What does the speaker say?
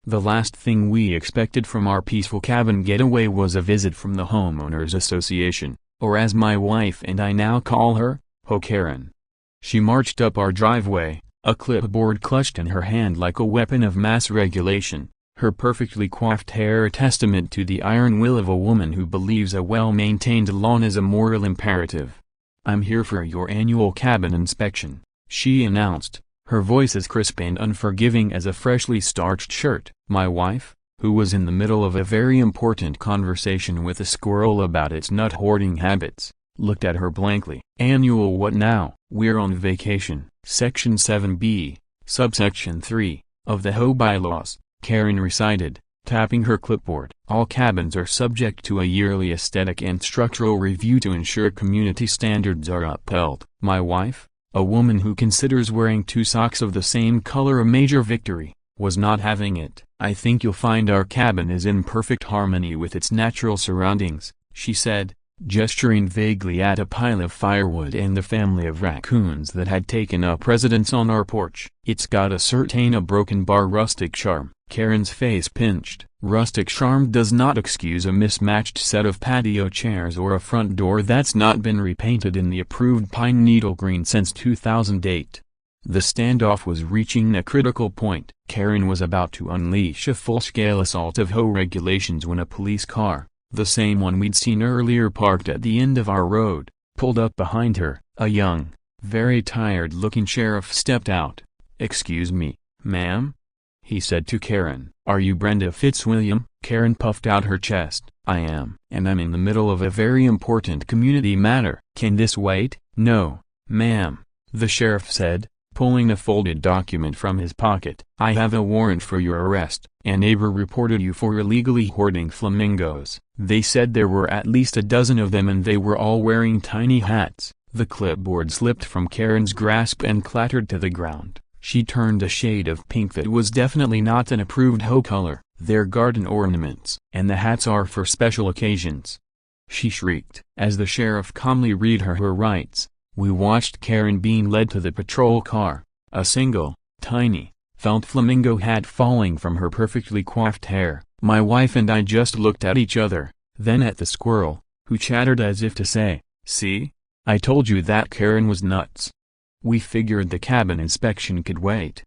The last thing we expected from our peaceful cabin getaway was a visit from the homeowners association, or as my wife and I now call her, HOA Karen. She marched up our driveway, a clipboard clutched in her hand like a weapon of mass regulation, her perfectly coiffed hair a testament to the iron will of a woman who believes a well-maintained lawn is a moral imperative. "I'm here for your annual cabin inspection," she announced, her voice as crisp and unforgiving as a freshly starched shirt. My wife, who was in the middle of a very important conversation with a squirrel about its nut hoarding habits, looked at her blankly. "Annual what now? We're on vacation." Section 7b, subsection 3, of the HOA bylaws, Karen recited, tapping her clipboard. "All cabins are subject to a yearly aesthetic and structural review to ensure community standards are upheld." My wife, a woman who considers wearing 2 socks of the same color a major victory, was not having it. "I think you'll find our cabin is in perfect harmony with its natural surroundings," she said, gesturing vaguely at a pile of firewood and the family of raccoons that had taken up residence on our porch. "It's got a certain broken bar rustic charm." Karen's face pinched. Rustic charm does not excuse a mismatched set of patio chairs or a front door that's not been repainted in the approved pine needle green since 2008. The standoff was reaching a critical point. Karen was about to unleash a full-scale assault of HOA regulations when a police car, the same one we'd seen earlier parked at the end of our road, pulled up behind her. A young, very tired-looking sheriff stepped out. "Excuse me, ma'am?" he said to Karen. "Are you Brenda Fitzwilliam?" Karen puffed out her chest. "I am. And I'm in the middle of a very important community matter." "Can this wait?" "No, ma'am," the sheriff said, pulling a folded document from his pocket. "I have a warrant for your arrest. A neighbor reported you for illegally hoarding flamingos. They said there were at least a dozen of them and they were all wearing tiny hats." The clipboard slipped from Karen's grasp and clattered to the ground. She turned a shade of pink that was definitely not an approved HOA color. "They're garden ornaments, and the hats are for special occasions," she shrieked. As the sheriff calmly read her rights, we watched Karen being led to the patrol car, a single, tiny, felt flamingo hat falling from her perfectly coiffed hair. My wife and I just looked at each other, then at the squirrel, who chattered as if to say, "See? I told you that Karen was nuts." We figured the cabin inspection could wait.